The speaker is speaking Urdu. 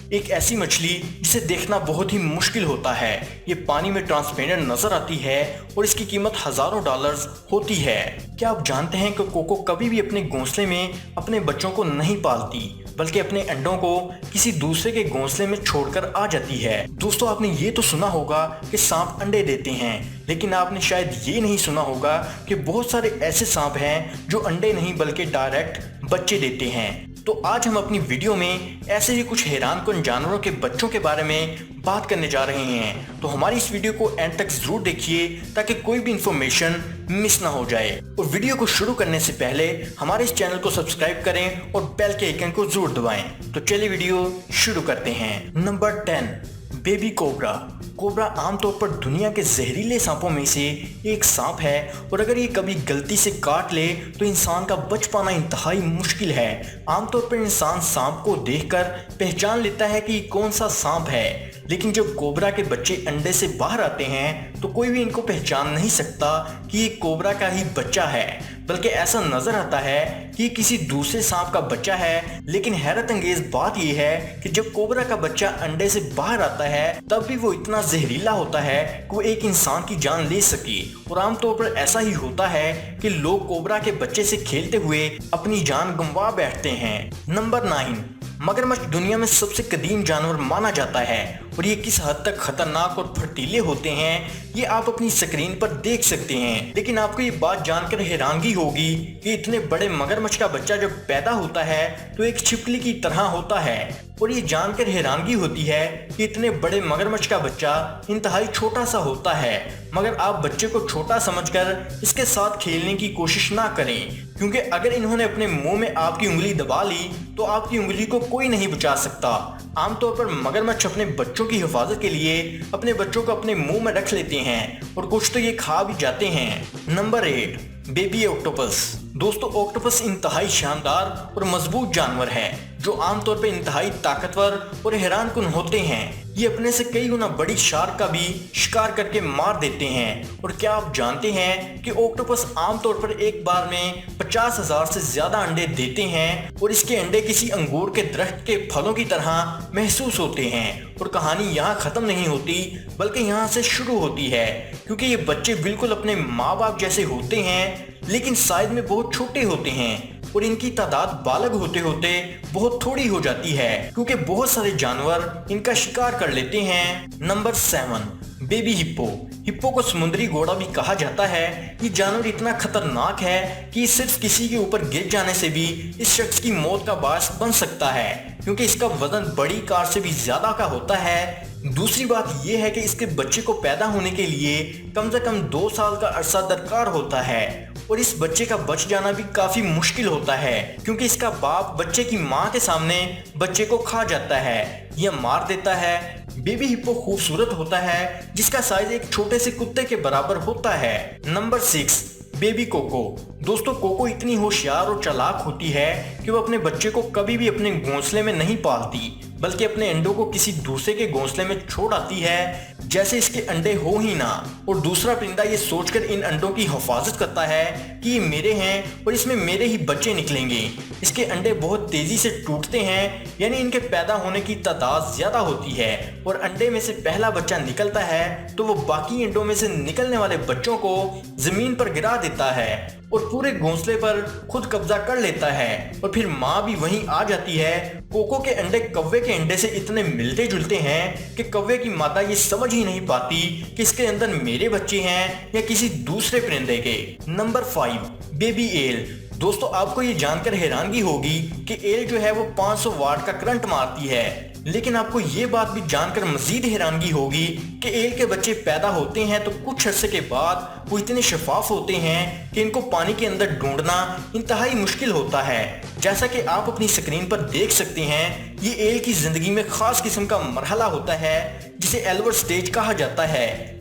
ایک ایسی مچھلی جسے دیکھنا بہت ہی مشکل ہوتا ہے۔ یہ پانی میں ٹرانسپیرنٹ نظر آتی ہے اور اس کی قیمت ہزاروں ڈالرز ہوتی ہے۔ کیا آپ جانتے ہیں کہ کوکو کبھی بھی اپنے گھونسلے میں اپنے بچوں کو نہیں پالتی بلکہ اپنے انڈوں کو کسی دوسرے کے گھونسلے میں چھوڑ کر آ جاتی ہے؟ دوستو، آپ نے یہ تو سنا ہوگا کہ سانپ انڈے دیتے ہیں، لیکن آپ نے شاید یہ نہیں سنا ہوگا کہ بہت سارے ایسے سانپ ہیں جو انڈے نہیں بلکہ ڈائریکٹ بچے دیتے ہیں۔ تو آج ہم اپنی ویڈیو میں ایسے ہی کچھ حیران کن جانوروں کے بچوں کے بارے میں بات کرنے جا رہے ہیں، تو ہماری اس ویڈیو کو اینڈ تک ضرور دیکھیے تاکہ کوئی بھی انفارمیشن مس نہ ہو جائے۔ اور ویڈیو کو شروع کرنے سے پہلے ہمارے اس چینل کو سبسکرائب کریں اور بیل کے آئیکن کو ضرور دبائیں۔ تو چلیے ویڈیو شروع کرتے ہیں۔ Number 10، baby cobra. کوبرا عام طور پر دنیا کے زہریلے سانپوں میں سے ایک سانپ ہے، اور اگر یہ کبھی غلطی سے کاٹ لے تو انسان کا بچ پانا انتہائی مشکل ہے۔ عام طور پر انسان سانپ کو دیکھ کر پہچان لیتا ہے کہ یہ کون سا سانپ ہے، لیکن جب کوبرا کے بچے انڈے سے باہر آتے ہیں تو کوئی بھی ان کو پہچان نہیں سکتا کہ یہ کوبرا کا ہی بچہ ہے، بلکہ ایسا نظر آتا ہے کہ یہ کسی دوسرے سانپ کا بچہ ہے۔ لیکن حیرت انگیز بات یہ ہے کہ جب کوبرا کا بچہ انڈے سے باہر آتا ہے تب بھی وہ اتنا زہریلا ہوتا ہے کہ وہ ایک انسان کی جان لے سکے، اور عام طور پر ایسا ہی ہوتا ہے کہ لوگ کوبرا کے بچے سے کھیلتے ہوئے اپنی جان گنوا بیٹھتے ہیں۔ نمبر 9، مگرمچھ دنیا میں سب سے قدیم جانور مانا جاتا ہے، اور یہ کس حد تک خطرناک اور پھرتیلے ہوتے ہیں یہ آپ اپنی سکرین پر دیکھ سکتے ہیں۔ لیکن آپ کو یہ بات جان کر حیرانگی ہوگی کہ اتنے بڑے مگرمچھ کا بچہ جب پیدا ہوتا ہے تو ایک چھپکلی کی طرح ہوتا ہے، اور یہ جان کر حیرانگی ہوتی ہے کہ اتنے بڑے مگرمچھ کا بچہ انتہائی چھوٹا سا ہوتا ہے۔ مگر آپ بچے کو چھوٹا سمجھ کر اس کے ساتھ کھیلنے کی کوشش نہ کریں، کیونکہ اگر انہوں نے اپنے منہ میں آپ کی انگلی دبا لی تو آپ کی انگلی کو کوئی نہیں بچا سکتا۔ عام طور پر مگرمچھ اپنے بچوں کی حفاظت کے لیے اپنے بچوں کو اپنے منہ میں رکھ لیتے ہیں، اور کچھ تو یہ کھا بھی جاتے ہیں۔ Number 8، baby octopus. دوستو، آکٹوپس انتہائی شاندار اور مضبوط جانور ہے جو عام طور پر انتہائی طاقتور اور حیران کن ہوتے ہیں۔ یہ اپنے سے کئی گنا بڑی شارک کا بھی شکار کر کے مار دیتے ہیں۔ اور کیا آپ جانتے ہیں کہ آکٹوپس عام طور پر ایک بار میں 50,000 سے زیادہ انڈے دیتے ہیں، اور اس کے انڈے کسی انگور کے درخت کے پھلوں کی طرح محسوس ہوتے ہیں۔ اور کہانی یہاں ختم نہیں ہوتی بلکہ یہاں سے شروع ہوتی ہے، کیونکہ یہ بچے بالکل اپنے ماں باپ جیسے ہوتے ہیں لیکن سائز میں بہت چھوٹے ہوتے ہیں، اور ان کی تعداد بالغ ہوتے ہوتے بہت تھوڑی ہو جاتی ہے کیونکہ بہت سارے جانور ان کا شکار کر لیتے ہیں۔ Number 7، baby ہپو۔ ہپو کو سمندری گھوڑا بھی کہا جاتا ہے۔ یہ جانور اتنا خطرناک ہے کہ یہ صرف کسی کے اوپر گر جانے سے بھی اس شخص کی موت کا باعث بن سکتا ہے، کیونکہ اس کا وزن بڑی کار سے بھی زیادہ کا ہوتا ہے۔ دوسری بات یہ ہے کہ اس کے بچے کو پیدا ہونے کے لیے کم سے کم 2 سال کا عرصہ درکار ہوتا ہے، اور اس بچے کا بچ جانا بھی کافی مشکل ہوتا ہے، کیونکہ اس کا باپ بچے کی ماں کے سامنے بچے کو کھا جاتا ہے یا مار دیتا ہے۔ بیبی ہپو خوبصورت ہوتا ہے جس کا سائز ایک چھوٹے سے کتے کے برابر ہوتا ہے۔ Number 6، baby Koko. دوستو، کوکو اتنی ہوشیار اور چالاک ہوتی ہے کہ وہ اپنے بچے کو کبھی بھی اپنے گھونسلے میں نہیں پالتی بلکہ اپنے انڈوں کو کسی دوسرے کے گھونسلے میں چھوڑ آتی ہے جیسے اس کے انڈے ہو ہی نہ، اور دوسرا پرندہ یہ سوچ کر ان انڈوں کی حفاظت کرتا ہے کہ یہ میرے ہیں اور اس میں میرے ہی بچے نکلیں گے۔ اس کے انڈے بہت تیزی سے ٹوٹتے ہیں، یعنی ان کے پیدا ہونے کی تعداد زیادہ ہوتی ہے، اور انڈے میں سے پہلا بچہ نکلتا ہے تو وہ باقی انڈوں میں سے نکلنے والے بچوں کو زمین پر گرا دیتا ہے اور پورے گھونسلے پر خود قبضہ کر لیتا ہے، اور پھر ماں بھی وہیں آ جاتی ہے۔ کوکو کے انڈے کوے کے انڈے سے اتنے ملتے جلتے ہیں کہ کوے کی مادہ یہ سمجھ ہی نہیں پاتی کہ اس کے اندر میرے بچے ہیں یا کسی دوسرے پرندے کے۔ Number 5، baby L. دوستو، آپ کو یہ جان کر حیرانگی ہوگی کہ ایل جو ہے وہ 500 واٹ کا کرنٹ مارتی ہے، لیکن آپ کو یہ بات بھی جان کر مزید حیرانگی ہوگی کہ ایل کے بچے پیدا ہوتے ہیں تو کچھ عرصے کے بعد وہ اتنے شفاف ہوتے ہیں کہ ان کو پانی کے اندر ڈھونڈنا انتہائی مشکل ہوتا ہے۔ جیسا کہ آپ اپنی سکرین پر دیکھ سکتے ہیں، یہ ایل کی زندگی میں خاص قسم کا مرحلہ ہوتا ہے جسے ایلور سٹیج کہا جاتا ہے۔